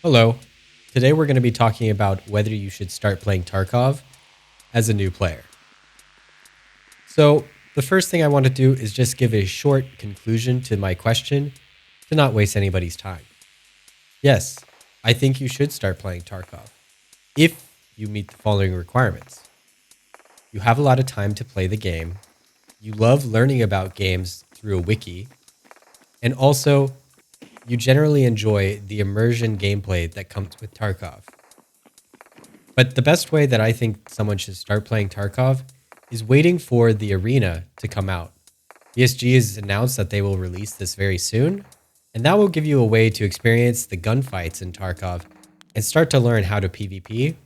Hello. Today we're going to be talking about whether you should start playing Tarkov as a new player. So, the first thing I want to do is just give a short conclusion to my question to not waste anybody's time. Yes, I think you should start playing Tarkov if you meet the following requirements. You have a lot of time to play the game, you love learning about games through a wiki, and also you generally enjoy the immersion gameplay that comes with Tarkov. But the best way that I think someone should start playing Tarkov is waiting for the arena to come out. BSG has announced that they will release this very soon, and that will give you a way to experience the gunfights in Tarkov and start to learn how to PvP.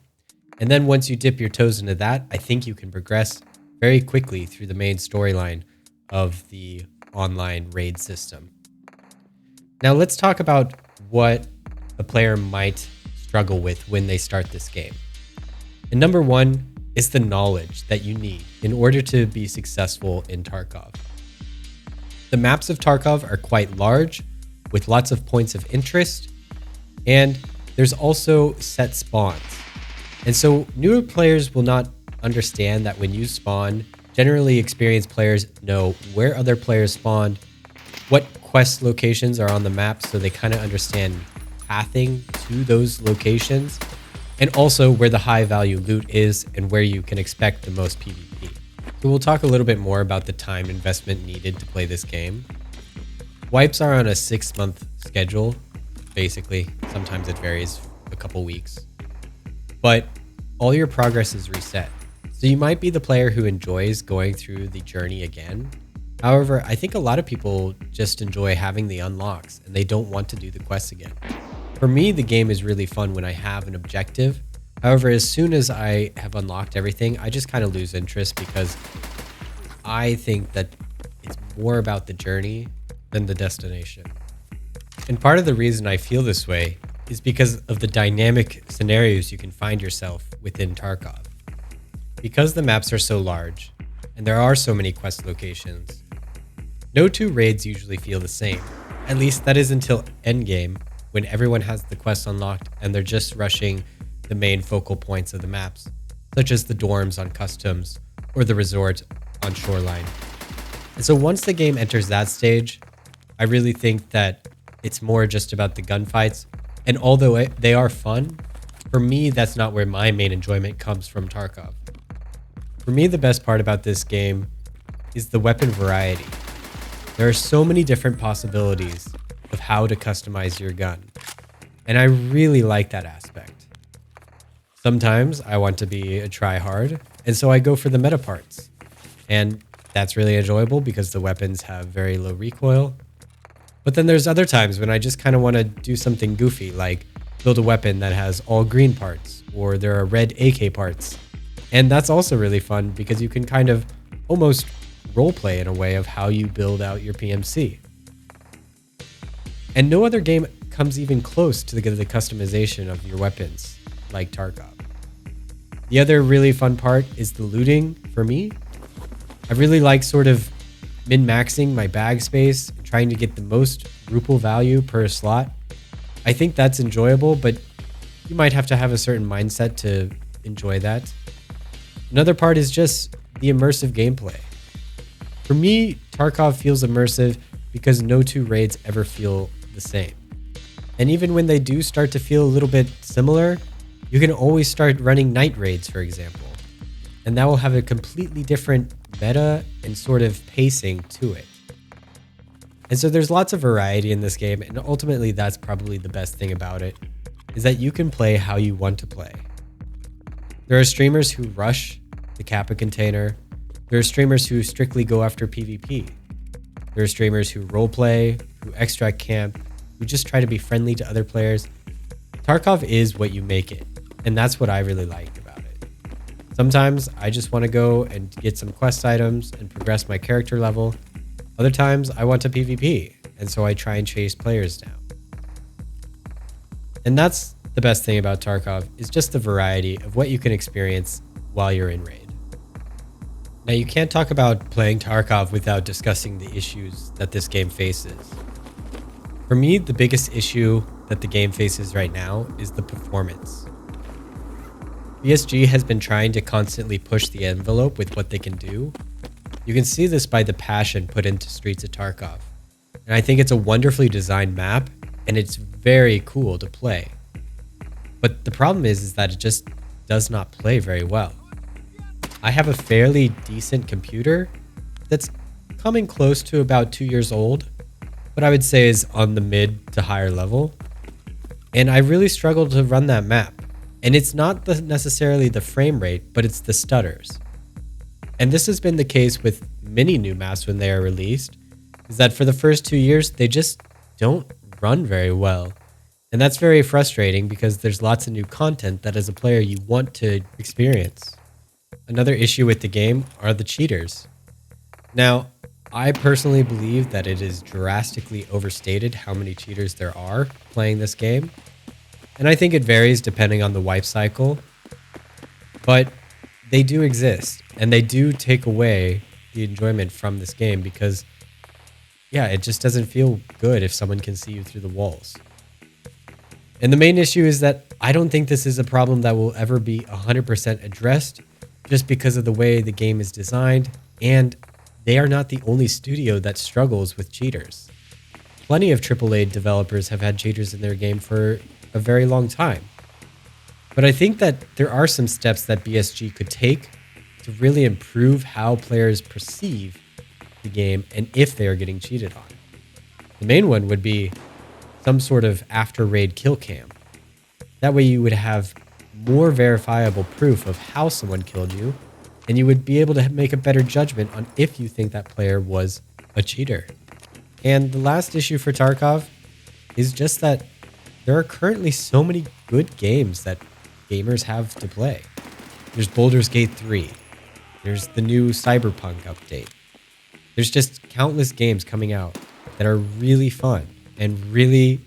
And then once you dip your toes into that, I think you can progress very quickly through the main storyline of the online raid system. Now let's talk about what a player might struggle with when they start this game. And number one is the knowledge that you need in order to be successful in Tarkov. The maps of Tarkov are quite large with lots of points of interest, and there's also set spawns. And so newer players will not understand that when you spawn, generally experienced players know where other players spawned, what quest locations are on the map, so they kind of understand pathing to those locations, and also where the high value loot is and where you can expect the most PvP. So we'll talk a little bit more about the time investment needed to play this game. Wipes are on a 6-month schedule, basically. Sometimes it varies a couple weeks. But all your progress is reset. So you might be the player who enjoys going through the journey again. However, I think a lot of people just enjoy having the unlocks and they don't want to do the quests again. For me, the game is really fun when I have an objective. However, as soon as I have unlocked everything, I just kind of lose interest because I think that it's more about the journey than the destination. And part of the reason I feel this way is because of the dynamic scenarios you can find yourself within Tarkov. Because the maps are so large and there are so many quest locations, no two raids usually feel the same. At least that is until endgame, when everyone has the quests unlocked and they're just rushing the main focal points of the maps, such as the dorms on Customs or the resort on Shoreline. And so once the game enters that stage, I really think that it's more just about the gunfights. And although they are fun, for me, that's not where my main enjoyment comes from Tarkov. For me, the best part about this game is the weapon variety. There are so many different possibilities of how to customize your gun, and I really like that aspect. Sometimes I want to be a try-hard, and so I go for the meta parts, and that's really enjoyable because the weapons have very low recoil. But then there's other times when I just kind of want to do something goofy, like build a weapon that has all green parts, or there are red AK parts. And that's also really fun because you can kind of almost roleplay in a way of how you build out your PMC. And no other game comes even close to the customization of your weapons like Tarkov. The other really fun part is the looting for me. I really like sort of min-maxing my bag space, trying to get the most Rupal value per slot. I think that's enjoyable, but you might have to have a certain mindset to enjoy that. Another part is just the immersive gameplay. For me, Tarkov feels immersive because no two raids ever feel the same. And even when they do start to feel a little bit similar, you can always start running night raids, for example. And that will have a completely different meta and sort of pacing to it. And so there's lots of variety in this game, and ultimately that's probably the best thing about it, is that you can play how you want to play. There are streamers who rush the Kappa container. There are streamers who strictly go after PvP. There are streamers who roleplay, who extract camp, who just try to be friendly to other players. Tarkov is what you make it, and that's what I really like about it. Sometimes I just want to go and get some quest items and progress my character level. Other times I want to PvP, and so I try and chase players down. And that's the best thing about Tarkov, is just the variety of what you can experience while you're in raid. Now, you can't talk about playing Tarkov without discussing the issues that this game faces. For me, the biggest issue that the game faces right now is the performance. BSG has been trying to constantly push the envelope with what they can do. You can see this by the passion put into Streets of Tarkov. And I think it's a wonderfully designed map, and it's very cool to play. But the problem is that it just does not play very well. I have a fairly decent computer that's coming close to about 2 years old, but I would say is on the mid to higher level. And I really struggle to run that map. And it's not necessarily the frame rate, but it's the stutters. And this has been the case with many new maps when they are released, is that for the first 2 years, they just don't run very well. And that's very frustrating because there's lots of new content that as a player you want to experience. Another issue with the game are the cheaters. Now, I personally believe that it is drastically overstated how many cheaters there are playing this game. And I think it varies depending on the wipe cycle. But they do exist, and they do take away the enjoyment from this game because, yeah, it just doesn't feel good if someone can see you through the walls. And the main issue is that I don't think this is a problem that will ever be 100% addressed just because of the way the game is designed, and they are not the only studio that struggles with cheaters. Plenty of AAA developers have had cheaters in their game for a very long time. But I think that there are some steps that BSG could take to really improve how players perceive the game and if they are getting cheated on. The main one would be some sort of after raid kill cam. That way you would have more verifiable proof of how someone killed you, and you would be able to make a better judgment on if you think that player was a cheater. And the last issue for Tarkov is just that there are currently so many good games that gamers have to play. There's Baldur's Gate 3. There's the new Cyberpunk update. There's just countless games coming out that are really fun and really,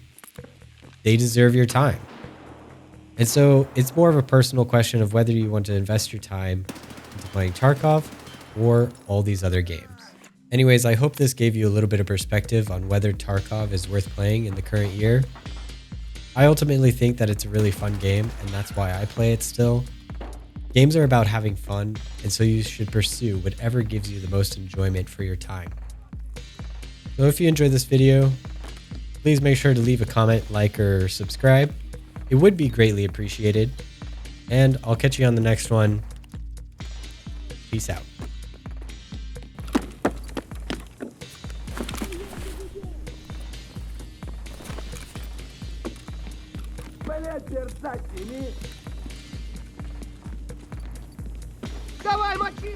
they deserve your time. And so it's more of a personal question of whether you want to invest your time into playing Tarkov or all these other games. Anyways, I hope this gave you a little bit of perspective on whether Tarkov is worth playing in the current year. I ultimately think that it's a really fun game, and that's why I play it still. Games are about having fun, and so you should pursue whatever gives you the most enjoyment for your time. So if you enjoyed this video, please make sure to leave a comment, like, or subscribe. It would be greatly appreciated. And I'll catch you on the next one. Peace out. Давай, мочи!